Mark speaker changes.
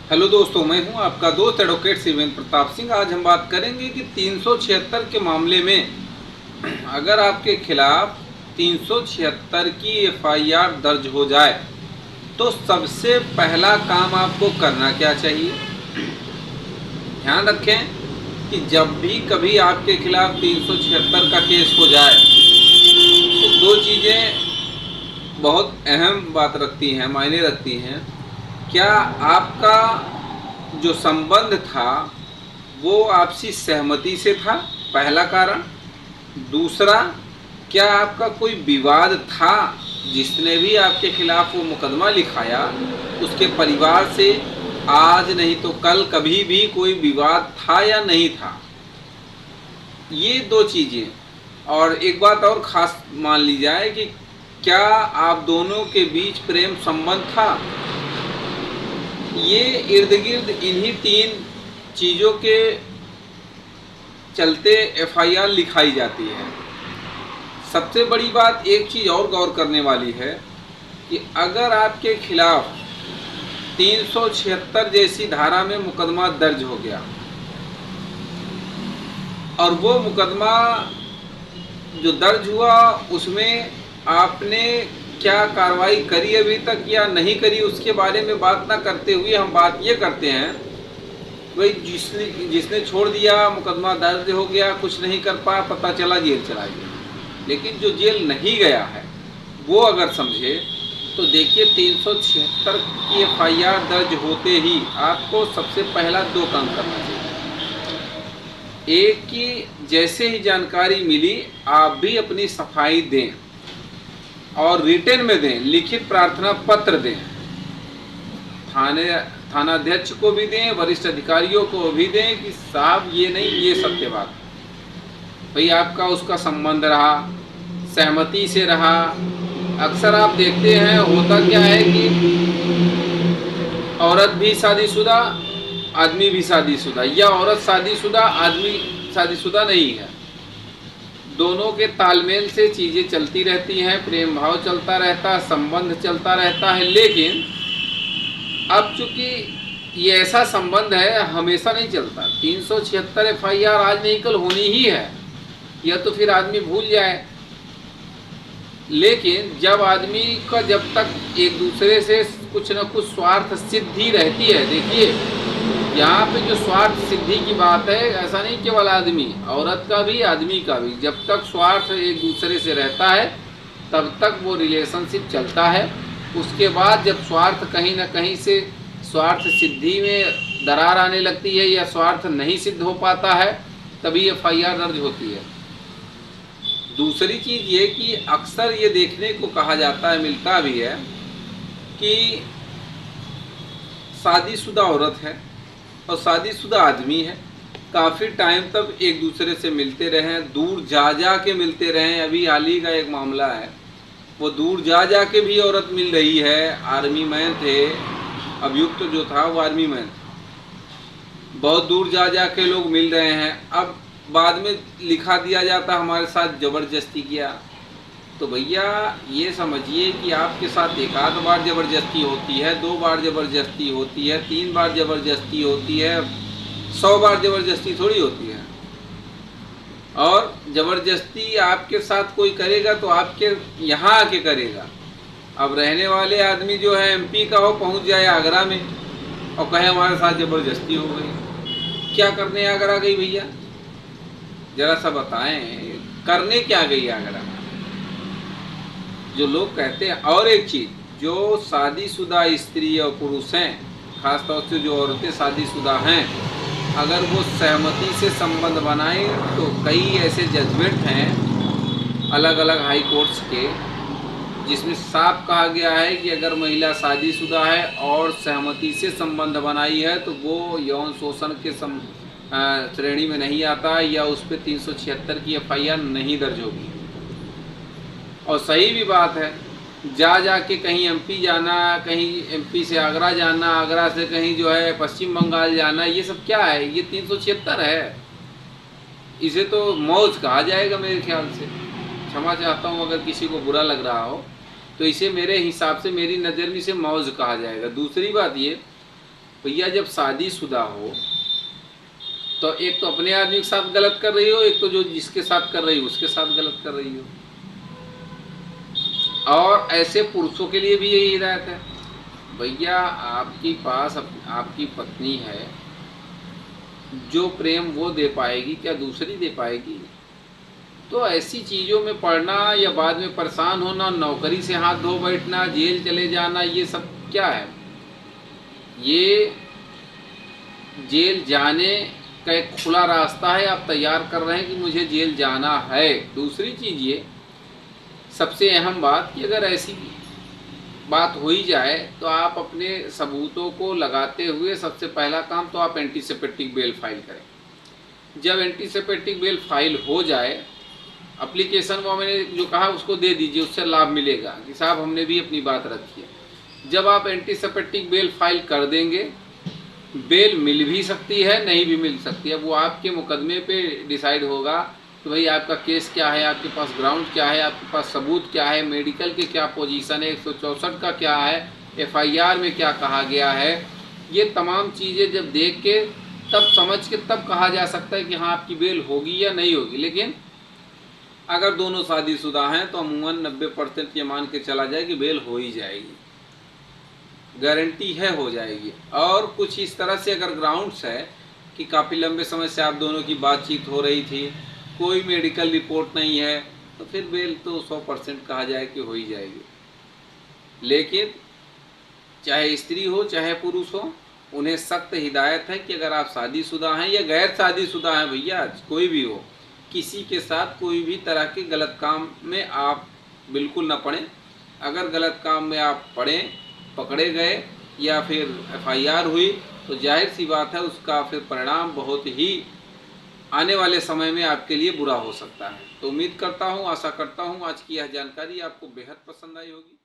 Speaker 1: Hello दोस्तों, मैं हूं आपका दोस्त एडवोकेट शिवेंद्र प्रताप सिंह। आज हम बात करेंगे कि 376 के मामले में अगर आपके खिलाफ 376 की एफआईआर दर्ज हो जाए तो सबसे पहला काम आपको करना क्या चाहिए। ध्यान रखें कि जब भी कभी आपके खिलाफ 376 का केस हो जाए तो दो चीज़ें बहुत अहम बात रखती हैं, मायने रखती हैं। क्या आपका जो संबंध था वो आपसी सहमति से था, पहला कारण। दूसरा, क्या आपका कोई विवाद था, जिसने भी आपके खिलाफ वो मुकदमा लिखाया उसके परिवार से आज नहीं तो कल कभी भी कोई विवाद था या नहीं था। ये दो चीज़ें। और एक बात और ख़ास मान ली जाए कि क्या आप दोनों के बीच प्रेम संबंध था। ये इर्द गिर्द इन्हीं तीन चीज़ों के चलते एफआईआर लिखाई जाती है। सबसे बड़ी बात एक चीज़ और गौर करने वाली है कि अगर आपके खिलाफ 376 जैसी धारा में मुकदमा दर्ज हो गया और वो मुकदमा जो दर्ज हुआ उसमें आपने क्या कार्रवाई करी अभी तक या नहीं करी, उसके बारे में बात ना करते हुए हम बात ये करते हैं भाई जिसने छोड़ दिया, मुकदमा दर्ज हो गया, कुछ नहीं कर पाया, पता चला जेल चला गया। लेकिन जो जेल नहीं गया है वो अगर समझे तो देखिए 376 की एफआईआर दर्ज होते ही आपको सबसे पहला दो काम करना चाहिए। एक कि जैसे ही जानकारी मिली आप भी अपनी सफाई दें और रिटर्न में दें, लिखित प्रार्थना पत्र दें। थानाध्यक्ष को भी दें, वरिष्ठ अधिकारियों को भी दें कि साहब ये नहीं, ये सत्य बात भाई आपका उसका संबंध रहा, सहमति से रहा। अक्सर आप देखते हैं होता क्या है कि औरत भी शादीशुदा, आदमी भी शादीशुदा, या औरत शादीशुदा, आदमी शादीशुदा नहीं है। दोनों के तालमेल से चीज़ें चलती रहती हैं, प्रेम भाव चलता रहता है, संबंध चलता रहता है। लेकिन अब चूंकि ये ऐसा संबंध है हमेशा नहीं चलता। 376 एफआईआर आज नहीं कल होनी ही है, या तो फिर आदमी भूल जाए। लेकिन जब आदमी का जब तक एक दूसरे से कुछ न कुछ स्वार्थ सिद्धि रहती है, देखिए यहाँ पे जो स्वार्थ सिद्धि की बात है, ऐसा नहीं केवल आदमी, औरत का भी आदमी का भी, जब तक स्वार्थ एक दूसरे से रहता है तब तक वो रिलेशनशिप चलता है। उसके बाद जब स्वार्थ कहीं ना कहीं से स्वार्थ सिद्धि में दरार आने लगती है या स्वार्थ नहीं सिद्ध हो पाता है, तभी एफआईआर दर्ज होती है। दूसरी चीज़ ये कि अक्सर ये देखने को कहा जाता है, मिलता भी है कि शादीशुदा औरत है और शादीशुदा आदमी है, काफ़ी टाइम तक एक दूसरे से मिलते रहें, दूर जा जा के मिलते रहें। अभी हाल ही का एक मामला है, वो दूर जा जा के भी औरत मिल रही है। आर्मी मैन थे, अभियुक्त जो था वो आर्मी मैन, बहुत दूर जा जा के लोग मिल रहे हैं। अब बाद में लिखा दिया जाता हमारे साथ ज़बरदस्ती किया। तो भैया ये समझिए कि आपके साथ एक आध बार ज़बरदस्ती होती है, 2 बार ज़बरदस्ती होती है, 3 बार ज़बरदस्ती होती है, 100 बार ज़बरदस्ती थोड़ी होती है। और ज़बरदस्ती आपके साथ कोई करेगा तो आपके यहाँ आके करेगा। अब रहने वाले आदमी जो है एमपी का हो, पहुँच जाए आगरा में और कहे हमारे साथ ज़बरदस्ती हो गई। क्या करने आगरा गई भैया, जरा सा बताएं, करने क्या गई आगरा में, जो लोग कहते हैं। और एक चीज़, जो शादीशुदा स्त्री और पुरुष हैं, खासतौर से जो औरतें शादीशुदा हैं, अगर वो सहमति से संबंध बनाएं तो कई ऐसे जजमेंट हैं अलग अलग हाई कोर्ट्स के जिसमें साफ कहा गया है कि अगर महिला शादीशुदा है और सहमति से संबंध बनाई है तो वो यौन शोषण के श्रेणी में नहीं आता या उस पर 376 की एफआईआर नहीं दर्ज होगी। और सही भी बात है, जा जा के कहीं एमपी जाना, कहीं एमपी से आगरा जाना, आगरा से कहीं जो है पश्चिम बंगाल जाना, ये सब क्या है? ये 376 है। इसे तो मौज कहा जाएगा मेरे ख्याल से। क्षमा चाहता हूँ अगर किसी को बुरा लग रहा हो, तो इसे मेरे हिसाब से, मेरी नज़र में इसे मौज कहा जाएगा। दूसरी बात ये भैया जब शादीशुदा हो तो एक तो अपने आदमी के साथ गलत कर रही हो, एक तो जो जिसके साथ कर रही हो उसके साथ गलत कर रही हो। और ऐसे पुरुषों के लिए भी यही हिदायत है। भैया आपके पास आपकी पत्नी है, जो प्रेम वो दे पाएगी क्या दूसरी दे पाएगी? तो ऐसी चीज़ों में पड़ना या बाद में परेशान होना, नौकरी से हाथ धो बैठना, जेल चले जाना, ये सब क्या है? ये जेल जाने का एक खुला रास्ता है, आप तैयार कर रहे हैं कि मुझे जेल जाना है। दूसरी चीज़ ये सबसे अहम बात कि अगर ऐसी बात हो ही जाए तो आप अपने सबूतों को लगाते हुए सबसे पहला काम तो आप एंटीसिपेटिक बेल फाइल करें। जब एंटीसिपेटिक बेल फाइल हो जाए, एप्लीकेशन वो मैंने जो कहा उसको दे दीजिए, उससे लाभ मिलेगा कि साहब हमने भी अपनी बात रखी है। जब आप एंटीसिपेटिक बेल फाइल कर देंगे, बेल मिल भी सकती है, नहीं भी मिल सकती है, वो आपके मुकदमे पे डिसाइड होगा कि भाई आपका केस क्या है, आपके पास ग्राउंड क्या है, आपके पास सबूत क्या है, मेडिकल के क्या पोजीशन है, 164 का क्या है, एफआईआर में क्या कहा गया है। ये तमाम चीज़ें जब देख के तब समझ के तब कहा जा सकता है कि हाँ आपकी बेल होगी या नहीं होगी। लेकिन अगर दोनों शादीशुदा हैं तो अमूमन 90% ये मान के चला जाए कि बेल हो ही जाएगी, गारंटी है हो जाएगी। और कुछ इस तरह से अगर ग्राउंड्स है कि काफ़ी लंबे समय से आप दोनों की बातचीत हो रही थी, कोई मेडिकल रिपोर्ट नहीं है, तो फिर बेल तो 100% कहा जाए कि हो ही जाएगी। लेकिन चाहे स्त्री हो चाहे पुरुष हो, उन्हें सख्त हिदायत है कि अगर आप शादीशुदा हैं या गैर शादीशुदा हैं, भैया कोई भी हो, किसी के साथ कोई भी तरह के गलत काम में आप बिल्कुल ना पड़ें। अगर गलत काम में आप पड़ें, पकड़े गए या फिर एफआईआर हुई, तो जाहिर सी बात है उसका फिर परिणाम बहुत ही आने वाले समय में आपके लिए बुरा हो सकता है। तो उम्मीद करता हूँ, आशा करता हूँ आज की यह जानकारी आपको बेहद पसंद आई होगी।